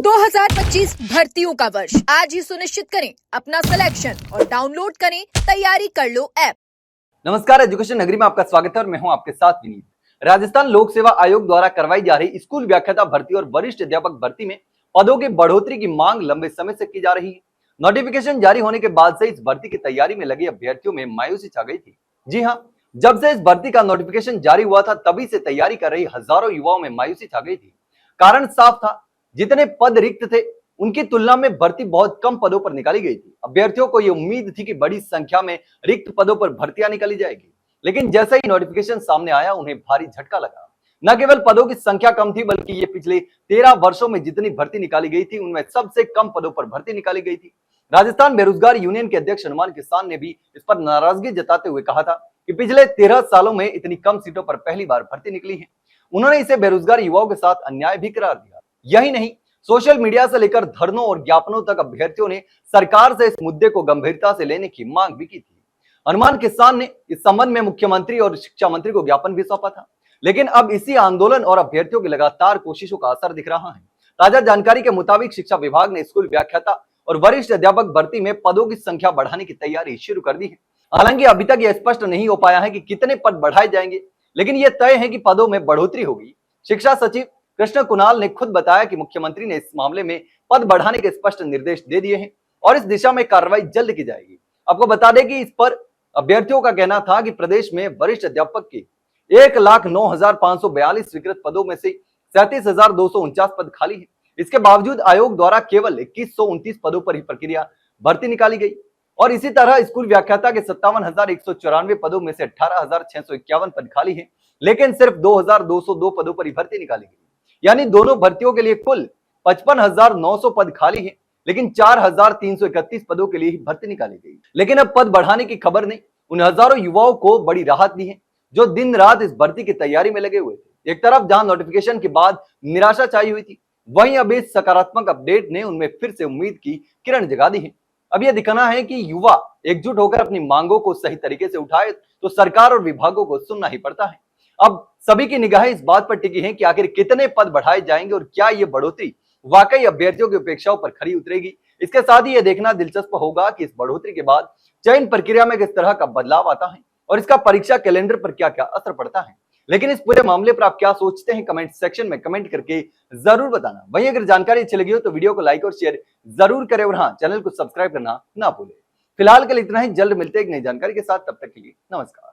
2025 भर्तियों का वर्ष आज ही सुनिश्चित करें अपना सिलेक्शन और डाउनलोड करें तैयारी कर लो ऐप। नमस्कार, एजुकेशन नगरी में आपका स्वागत है और मैं हूं आपके साथ विनीत। राजस्थान लोक सेवा आयोग द्वारा करवाई जा रही स्कूल व्याख्याता भर्ती और वरिष्ठ अध्यापक भर्ती में पदों की बढ़ोतरी की मांग लंबे समय से की जा रही है। नोटिफिकेशन जारी होने के बाद से इस भर्ती की तैयारी में लगे अभ्यर्थियों में मायूसी छा गई थी। जी हाँ, जब से इस भर्ती का नोटिफिकेशन जारी हुआ था तभी से तैयारी कर रही हजारों युवाओं में मायूसी छा गई थी। कारण साफ था, जितने पद रिक्त थे उनकी तुलना में भर्ती बहुत कम पदों पर निकाली गई थी। अभ्यर्थियों को यह उम्मीद थी कि बड़ी संख्या में रिक्त पदों पर भर्तियां निकाली जाएगी, लेकिन जैसे ही नोटिफिकेशन सामने आया उन्हें भारी झटका लगा। न केवल पदों की संख्या कम थी, बल्कि ये पिछले 13 वर्षों में जितनी भर्ती निकाली गई थी उनमें सबसे कम पदों पर भर्ती निकाली गई थी। राजस्थान बेरोजगार यूनियन के अध्यक्ष हनुमान किसान ने भी इस पर नाराजगी जताते हुए कहा था कि पिछले 13 सालों में इतनी कम सीटों पर पहली बार भर्ती निकली है। उन्होंने इसे बेरोजगार युवाओं के साथ अन्याय भी करार दिया। यही नहीं, सोशल मीडिया से लेकर धरनों और ज्ञापनों तक अभ्यर्थियों ने सरकार से इस मुद्दे को गंभीरता से लेने की मांग भी की थी। हनुमान किसान ने इस संबंध में मुख्यमंत्री और शिक्षा मंत्री को ज्ञापन भी सौंपा था, लेकिन अब इसी आंदोलन और अभ्यर्थियों की लगातार कोशिशों का असर दिख रहा है। ताजा जानकारी के मुताबिक शिक्षा विभाग ने स्कूल व्याख्याता और वरिष्ठ अध्यापक भर्ती में पदों की संख्या बढ़ाने की तैयारी शुरू कर दी है। हालांकि अभी तक यह स्पष्ट नहीं हो पाया है कि कितने पद बढ़ाए जाएंगे, लेकिन यह तय है कि पदों में बढ़ोतरी होगी। शिक्षा सचिव कृष्ण कुणाल ने खुद बताया कि मुख्यमंत्री ने इस मामले में पद बढ़ाने के स्पष्ट निर्देश दे दिए हैं और इस दिशा में कार्रवाई जल्द की जाएगी। आपको बता दें कि इस पर अभ्यर्थियों का कहना था कि प्रदेश में वरिष्ठ अध्यापक के 1,09,542 स्वीकृत पदों में से 37,249 पद खाली है। इसके बावजूद आयोग द्वारा केवल 2,129 पदों पर ही प्रक्रिया भर्ती निकाली गई और इसी तरह स्कूल व्याख्याता के 57,194 पदों में से 18,651 पद खाली है, लेकिन सिर्फ 2,202 पदों पर ही भर्ती निकाली गई। यानी दोनों भर्तियों के लिए कुल 55,900 पद खाली हैं, लेकिन 4,331 पदों के लिए ही भर्ती निकाली गई। लेकिन अब पद बढ़ाने की खबर ने उन हजारों युवाओं को बड़ी राहत दी है जो दिन रात इस भर्ती की तैयारी में लगे हुए थे। एक तरफ जहां नोटिफिकेशन के बाद निराशा छाई हुई थी, वहीं अब इस सकारात्मक अपडेट ने उनमें फिर से उम्मीद की किरण जगा दी है। अब यह दिखाना है कि युवा एकजुट होकर अपनी मांगों को सही तरीके से उठाए तो सरकार और विभागों को सुनना ही पड़ता है। अब सभी की निगाहें इस बात पर टिकी हैं कि आखिर कितने पद बढ़ाए जाएंगे और क्या ये बढ़ोतरी वाकई अभ्यर्थियों की अपेक्षाओं पर खरी उतरेगी। इसके साथ ही यह देखना दिलचस्प होगा कि इस बढ़ोतरी के बाद चयन प्रक्रिया में किस तरह का बदलाव आता है और इसका परीक्षा कैलेंडर पर क्या क्या असर पड़ता है। लेकिन इस पूरे मामले पर आप क्या सोचते हैं, कमेंट सेक्शन में कमेंट करके जरूर बताना। वहीं अगर जानकारी अच्छी लगी हो तो वीडियो को लाइक और शेयर जरूर करें और हाँ, चैनल को सब्सक्राइब करना ना भूलें। फिलहाल के लिए इतना ही, जल्द मिलते हैं एक नई जानकारी के साथ। तब तक के लिए नमस्कार।